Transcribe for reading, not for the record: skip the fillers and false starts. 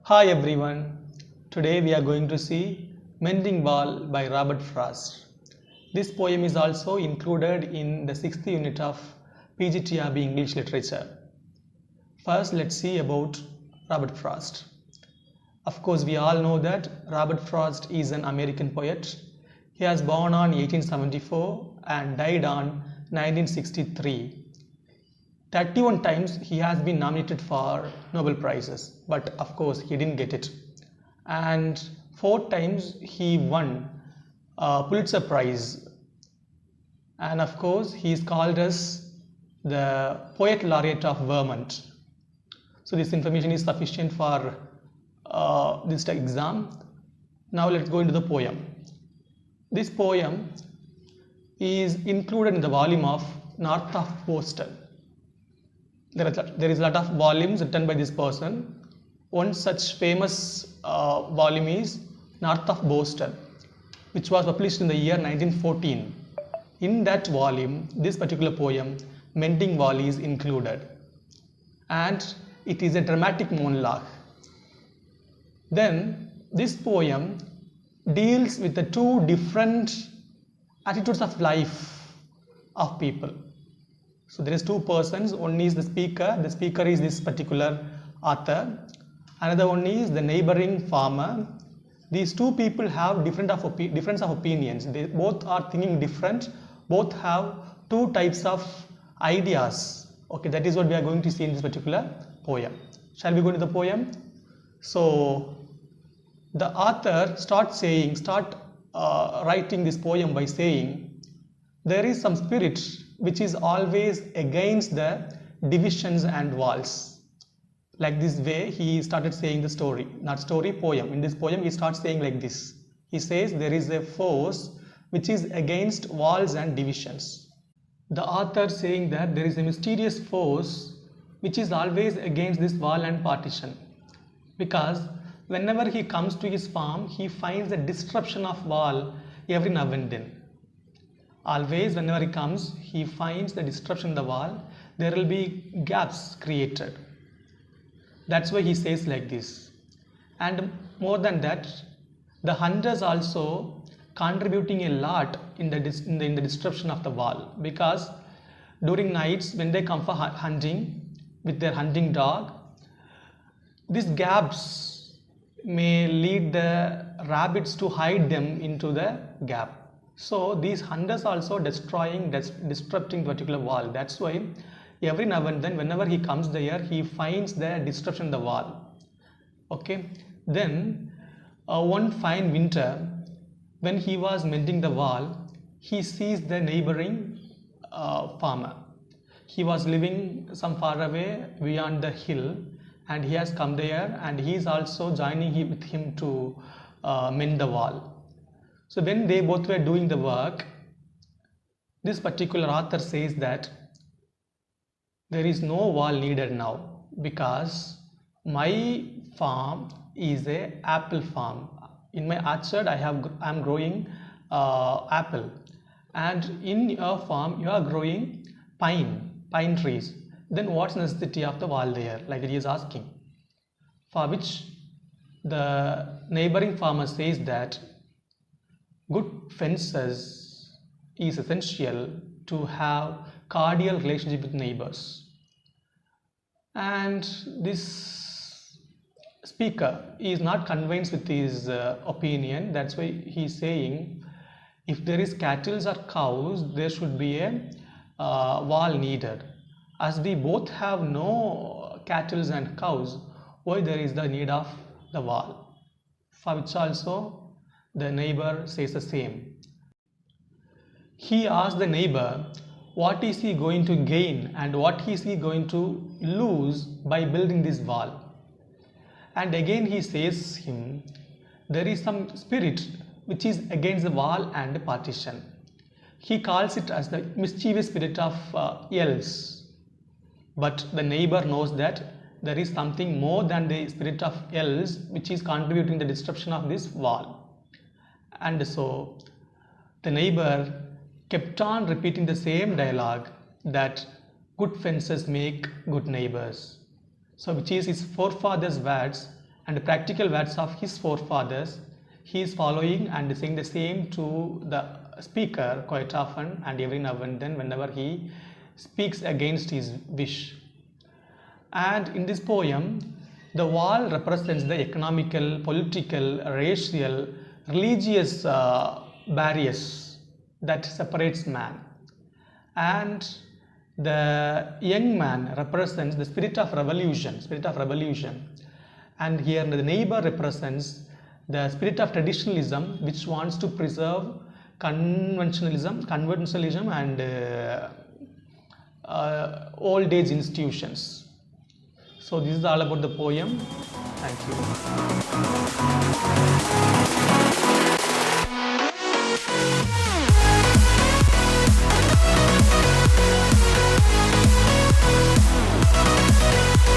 Hi everyone, today we are going to see Mending Wall by Robert Frost. This poem is also included in the 6th unit of PGTRB English Literature. First, let's see about Robert Frost. Of course, we all know that Robert Frost is an American poet. He was born on 1874 and died on 1963. 31 times he has been nominated for Nobel Prizes, but of course he didn't get it. And 4 times he won Pulitzer Prize. And of course he is called as the Poet Laureate of Vermont. So this information is sufficient for this exam. Now let's go into the poem. This poem is included in the volume of North of Boston. There is a lot of volumes written by this person. One such famous volume is North of Boston, which was published in the year 1914. In that volume, this particular poem, Mending Wall, is included. And it is a dramatic monologue. Then, this poem deals with the two different attitudes of life of people. So there is two persons. One is the speaker. The speaker is this particular author. Another one is the neighboring farmer. These two people have difference of opinions. They both are thinking different. Both have two types of ideas. Okay, that is what we are going to see in this particular poem. Shall we go to the poem? So the author starts writing this poem by saying, there is some spirit which is always against the divisions and walls. Like this way he started saying the story, not story, poem. In this poem he starts saying like this. He says there is a force which is against walls and divisions. The author saying that there is a mysterious force which is always against this wall and partition. Because whenever he comes to his farm, he finds a disruption of wall every now and then. Always whenever he comes, he finds the disruption in the wall. There will be gaps created. That's why he says like this. And more than that, the hunters also contributing a lot in the disruption of the wall, because during nights when they come for hunting with their hunting dog, these gaps may lead the rabbits to hide them into the gap. So these hunters also disrupting the particular wall. That's why every now and then whenever he comes there, he finds the disruption in the wall. Okay. Then one fine winter, when he was mending the wall, he sees the neighboring farmer. He was living some far away beyond the hill, and he has come there, and he is also joining with him to mend the wall. So when they both were doing the work, this particular author says that there is no wall needed now, because my farm is a apple farm. In my orchard I am growing apple, and in your farm you are growing pine trees. Then what's the necessity of the wall there? Like he is asking. For which the neighboring farmer says that good fences is essential to have cordial relationship with neighbors. And this speaker is not convinced with his opinion. That's why he is saying, if there is cattle or cows, there should be a wall needed. As we both have no cattle and cows, why there is the need of the wall? For which also the neighbor says the same. He asks the neighbor, what is he going to gain and what is he going to lose by building this wall? And again he says him, there is some spirit which is against the wall and the partition. He calls it as the mischievous spirit of elves. But the neighbor knows that there is something more than the spirit of elves which is contributing the destruction of this wall. And so the neighbor kept on repeating the same dialogue, that good fences make good neighbors. So which is his forefathers' words, and the practical words of his forefathers he is following and saying the same to the speaker quite often and every now and then whenever he speaks against his wish. And in this poem, the wall represents the economical, political, racial, religious barriers that separates man. And the young man represents the spirit of revolution. And here the neighbor represents the spirit of traditionalism, which wants to preserve conventionalism and old age institutions. So this is all about the poem. Thank you.